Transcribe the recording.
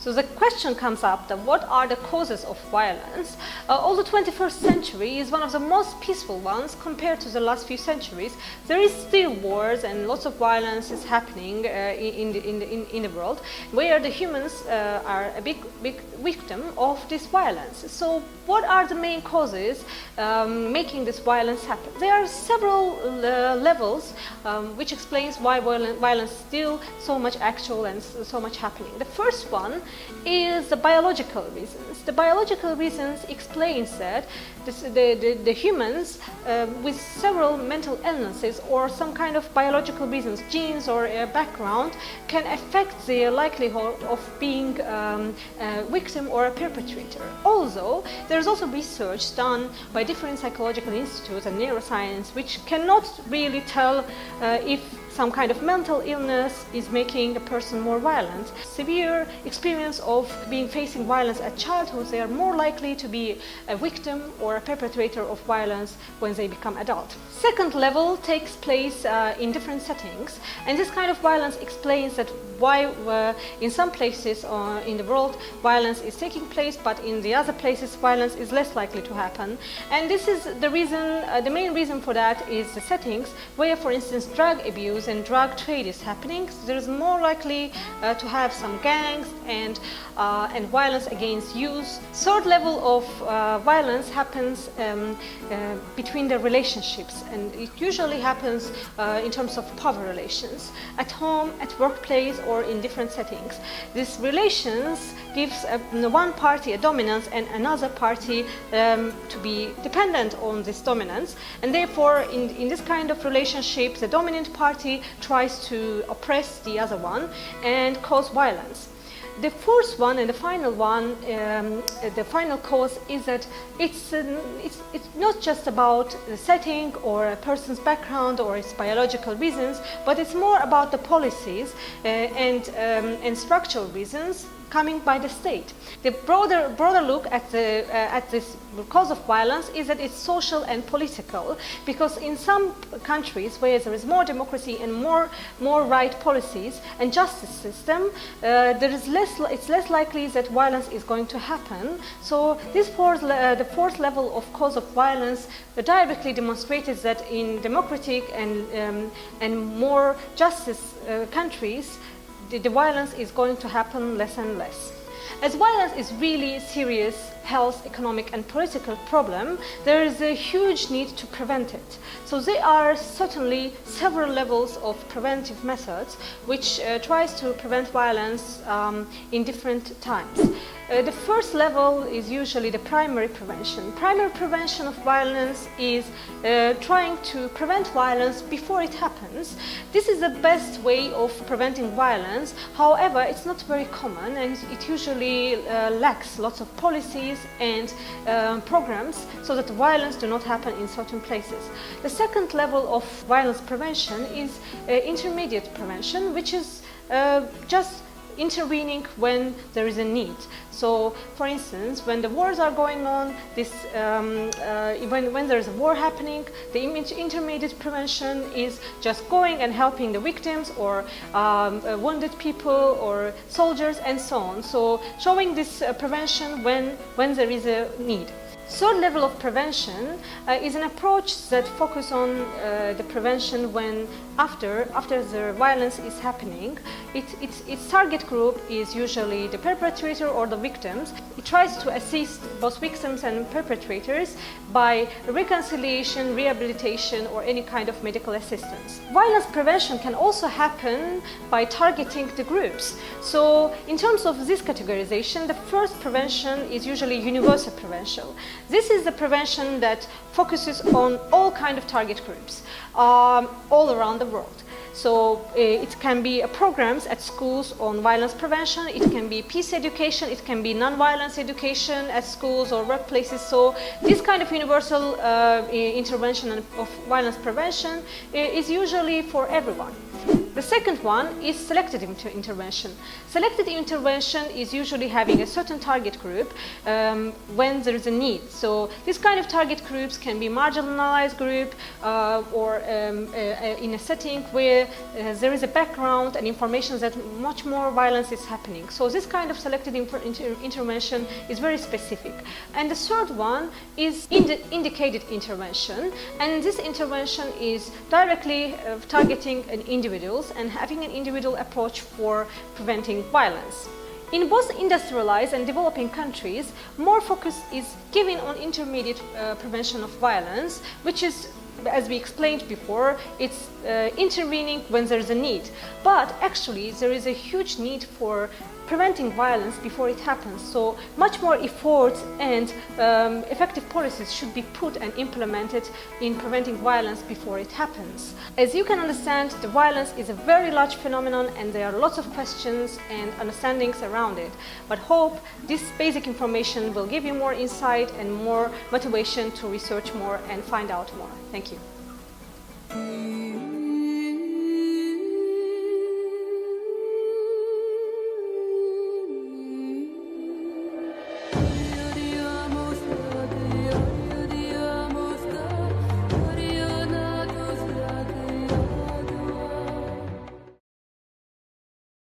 So the question comes up that what are the causes of violence? Although the 21st century is one of the most peaceful ones compared to the last few centuries, there is still wars and lots of violence is happening in the world, where the humans are a big victim of this violence. So what are the main causes making this violence happen? There are several levels which explains why violence is still so much actual and so much happening. The first one is the biological reasons. The biological reasons explains that the humans with several mental illnesses or some kind of biological reasons, genes or background, can affect their likelihood of being a victim or a perpetrator. Also, there's also research done by different psychological institutes and neuroscience which cannot really tell if some kind of mental illness is making a person more violent. Severe experience of facing violence at childhood, they are more likely to be a victim or a perpetrator of violence when they become adult. Second level takes place in different settings, and this kind of violence explains that why in some places in the world violence is taking place, but in the other places violence is less likely to happen. And this is the reason, the main reason for that is the settings where, for instance, drug abuse and drug trade is happening. So there is more likely to have some gangs and violence against youth. Third level of violence happens between the relationships, and it usually happens in terms of power relations, at home, at workplace, or in different settings. These relations gives one party a dominance and another party to be dependent on this dominance, and therefore in this kind of relationship the dominant party tries to oppress the other one and cause violence. The fourth one and the final one, the final cause, is that it's not just about the setting or a person's background or its biological reasons, but it's more about the policies and structural reasons coming by the state. The broader look at this cause of violence is that it's social and political, because in some countries where there is more democracy and more right policies and justice system, it's less likely that violence is going to happen. So this the fourth level of cause of violence directly demonstrated that in democratic and more justice countries, the violence is going to happen less and less. As violence is really serious health, economic and political problem, there is a huge need to prevent it. So there are certainly several levels of preventive methods which tries to prevent violence in different times. The first level is usually the primary prevention. Primary prevention of violence is trying to prevent violence before it happens. This is the best way of preventing violence. However, it's not very common, and it usually lacks lots of policies and programs so that violence do not happen in certain places. The second level of violence prevention is intermediate prevention, which is just intervening when there is a need. So, for instance, when the wars are going on, when there is a war happening, the intermediate prevention is just going and helping the victims or wounded people or soldiers and so on. So, showing this prevention when there is a need. Third level of prevention is an approach that focuses on the prevention when after the violence is happening. Its target group is usually the perpetrator or the victims. It tries to assist both victims and perpetrators by reconciliation, rehabilitation, or any kind of medical assistance. Violence prevention can also happen by targeting the groups. So in terms of this categorization, the first prevention is usually universal prevention. This is the prevention that focuses on all kind of target groups all around the world. So it can be programs at schools on violence prevention, it can be peace education, it can be non-violence education at schools or workplaces. So this kind of universal intervention of violence prevention is usually for everyone. The second one is selected intervention. Selected intervention is usually having a certain target group when there is a need. So this kind of target groups can be marginalized group or in a setting where there is a background and information that much more violence is happening. So this kind of selected intervention is very specific. And the third one is indicated intervention, and this intervention is directly targeting an individuals and having an individual approach for preventing violence. In both industrialized and developing countries, more focus is given on intermediate prevention of violence, which is, as we explained before, it's intervening when there is a need. But actually there is a huge need for preventing violence before it happens. So much more effort and effective policies should be put and implemented in preventing violence before it happens. As you can understand, the violence is a very large phenomenon and there are lots of questions and understandings around it. But hope this basic information will give you more insight and more motivation to research more and find out more. Thank you.